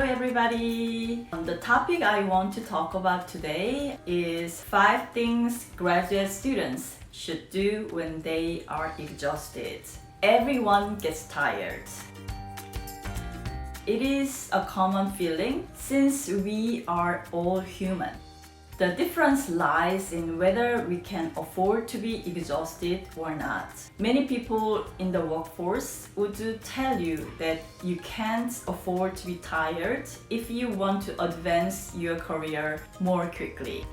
everybody. The topic I want to talk about today is 5 things graduate students should do when they are exhausted. Everyone gets tired. It is a common feeling since we are all human. The difference lies in whether we can afford to be exhausted or not. Many people in the workforce would tell you that you can't afford to be tired if you want to advance your career more quickly.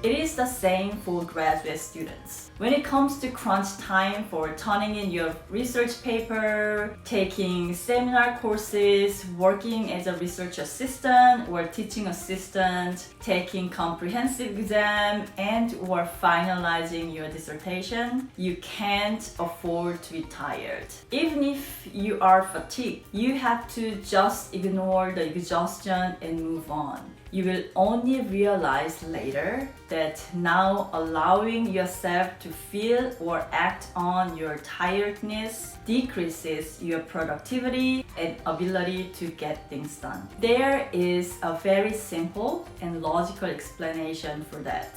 It is the same for graduate students. When it comes to crunch time for turning in your research paper, taking seminar courses, working as a research assistant or teaching assistant, taking comprehensive exam, and or finalizing your dissertation, you can't afford to be tired. Even if you are fatigued, you have to just ignore the exhaustion and move on. You will only realize later that now allowing yourself to feel or act on your tiredness decreases your productivity and ability to get things done. There is a very simple and logical explanation for that.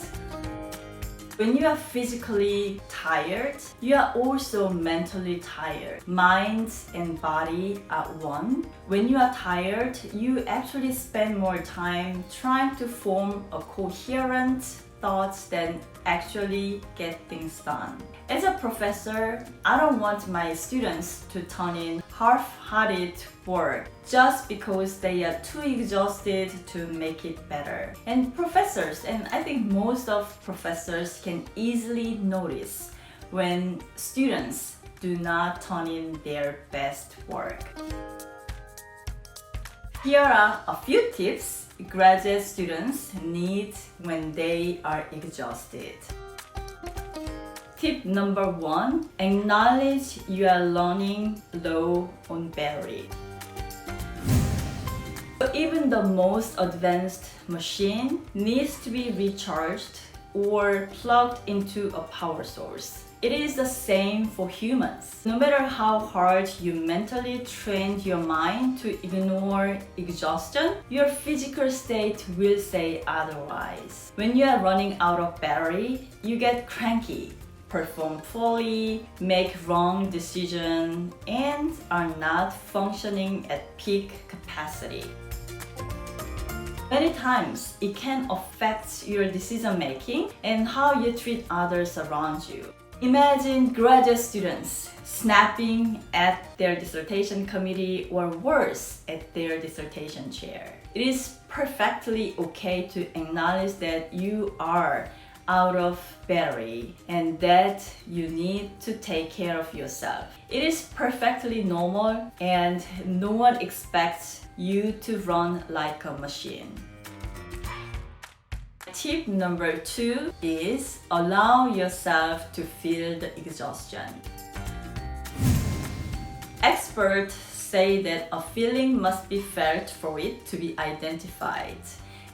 When you are physically tired, you are also mentally tired. Mind and body are one. When you are tired, you actually spend more time trying to form a coherent thoughts than actually get things done. As a professor, I don't want my students to turn in half-hearted work just because they are too exhausted to make it better. And professors, and I think most of professors can easily notice when students do not turn in their best work. Here are a few tips graduate students need when they are exhausted. Tip number 1, acknowledge you are running low on battery. Even the most advanced machine needs to be recharged or plugged into a power source. It is the same for humans. No matter how hard you mentally trained your mind to ignore exhaustion, your physical state will say otherwise. When you are running out of battery, you get cranky, perform poorly, make wrong decisions, and are not functioning at peak capacity. Many times, it can affect your decision making and how you treat others around you. Imagine graduate students snapping at their dissertation committee or worse, at their dissertation chair. It is perfectly okay to acknowledge that you are out of battery and that you need to take care of yourself. It is perfectly normal and no one expects you to run like a machine. Tip number 2 is allow yourself to feel the exhaustion. Experts say that a feeling must be felt for it to be identified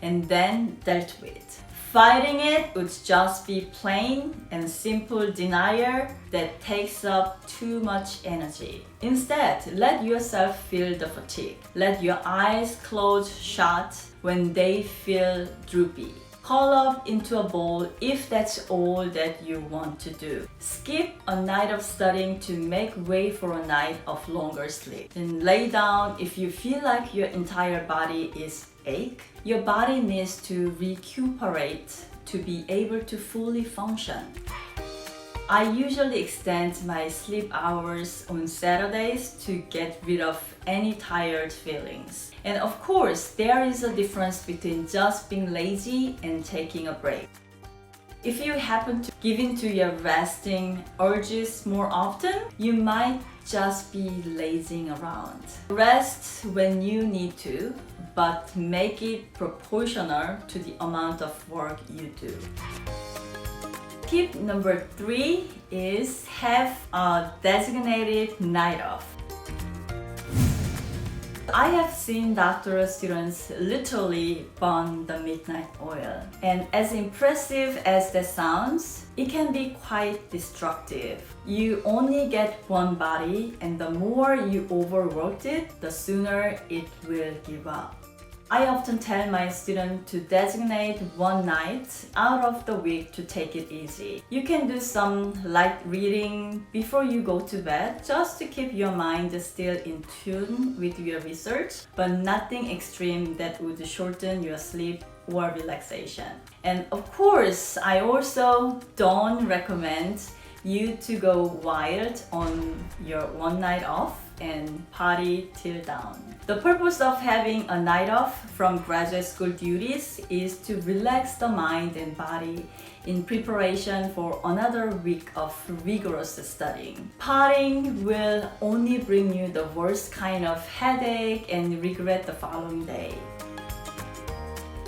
and then dealt with. Fighting it would just be plain and simple denial that takes up too much energy. Instead, let yourself feel the fatigue. Let your eyes close shut when they feel droopy. Curl up into a ball if that's all that you want to do. Skip a night of studying to make way for a night of longer sleep. Then lay down if you feel like your entire body is ache. Your body needs to recuperate to be able to fully function. I usually extend my sleep hours on Saturdays to get rid of any tired feelings. And of course, there is a difference between just being lazy and taking a break. If you happen to give in to your resting urges more often, you might just be lazing around. Rest when you need to, but make it proportional to the amount of work you do. Tip number 3 is have a designated night off. I have seen doctoral students literally burn the midnight oil. And as impressive as that sounds, it can be quite destructive. You only get one body, and the more you overworked it, the sooner it will give up. I often tell my students to designate one night out of the week to take it easy. You can do some light reading before you go to bed just to keep your mind still in tune with your research, but nothing extreme that would shorten your sleep or relaxation. And of course, I also don't recommend you to go wild on your one night off and party till dawn. The purpose of having a night off from graduate school duties is to relax the mind and body in preparation for another week of rigorous studying. Partying will only bring you the worst kind of headache and regret the following day.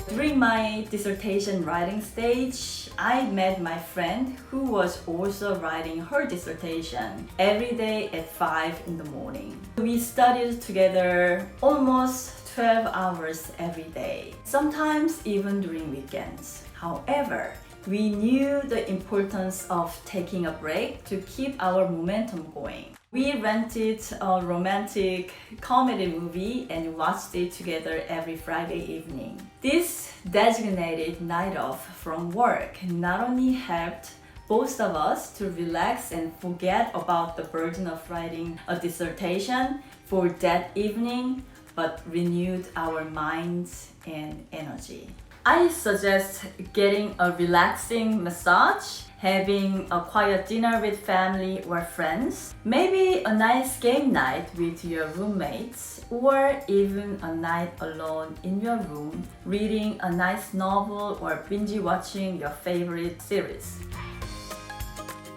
During my dissertation writing stage, I met my friend who was also writing her dissertation every day at 5 in the morning. We studied together almost 12 hours every day, sometimes even during weekends. However, we knew the importance of taking a break to keep our momentum going. We rented a romantic comedy movie and watched it together every Friday evening. This designated night off from work not only helped both of us to relax and forget about the burden of writing a dissertation for that evening, but renewed our minds and energy. I suggest getting a relaxing massage, having a quiet dinner with family or friends, maybe a nice game night with your roommates, or even a night alone in your room, reading a nice novel or binge watching your favorite series.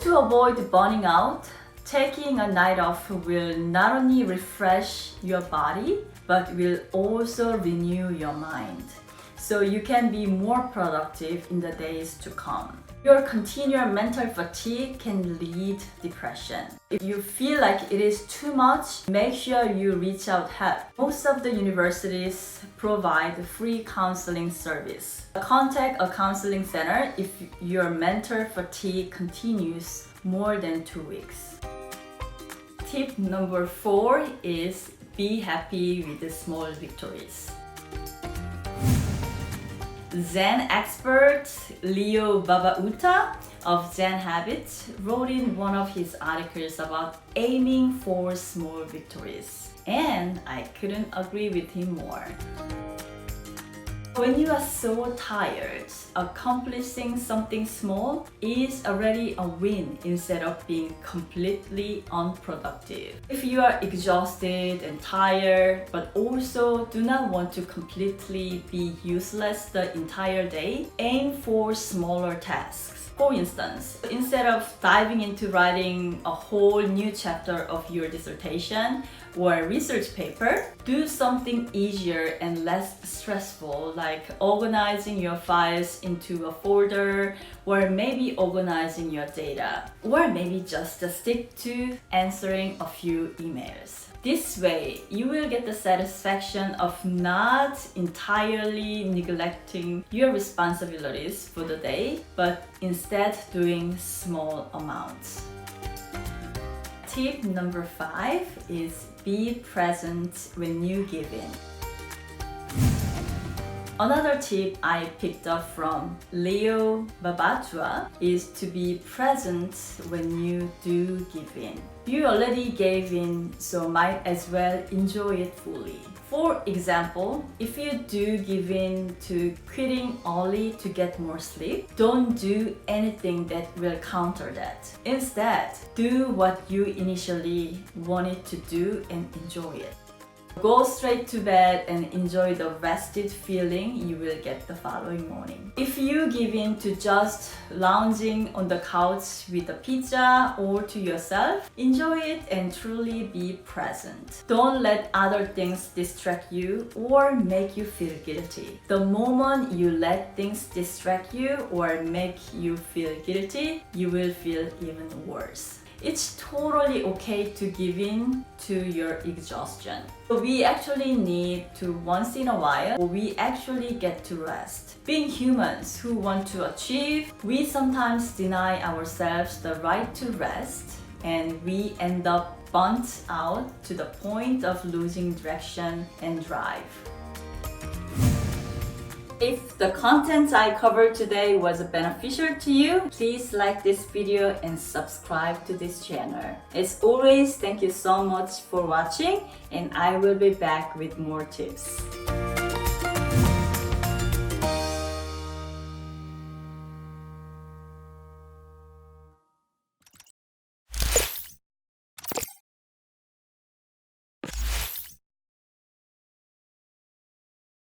To avoid burning out, taking a night off will not only refresh your body, but will also renew your mind, so you can be more productive in the days to come. Your continual mental fatigue can lead depression. If you feel like it is too much, make sure you reach out help. Most of the universities provide free counseling service. Contact a counseling center if your mental fatigue continues more than 2 weeks. Tip number 4 is be happy with the small victories. Zen expert Leo Babauta of Zen Habits wrote in one of his articles about aiming for small victories, and I couldn't agree with him more. When you are so tired, accomplishing something small is already a win instead of being completely unproductive. If you are exhausted and tired, but also do not want to completely be useless the entire day, aim for smaller tasks. For instance, instead of diving into writing a whole new chapter of your dissertation or research paper, do something easier and less stressful, like organizing your files into a folder, or maybe organizing your data, or maybe just stick to answering a few emails. This way, you will get the satisfaction of not entirely neglecting your responsibilities for the day, but instead doing small amounts. Tip number 5 is be present when you give in. Another tip I picked up from Leo Babauta is to be present when you do give in. You already gave in, so might as well enjoy it fully. For example, if you do give in to quitting early to get more sleep, don't do anything that will counter that. Instead, do what you initially wanted to do and enjoy it. Go straight to bed and enjoy the rested feeling you will get the following morning. If you give in to just lounging on the couch with a pizza or to yourself, enjoy it and truly be present. Don't let other things distract you or make you feel guilty. The moment you let things distract you or make you feel guilty, you will feel even worse. It's totally okay to give in to your exhaustion. We actually need to, once in a while, we actually get to rest. Being humans who want to achieve, we sometimes deny ourselves the right to rest, and we end up burnt out to the point of losing direction and drive. If the content I covered today was beneficial to you, please like this video and subscribe to this channel. As always, thank you so much for watching, and I will be back with more tips.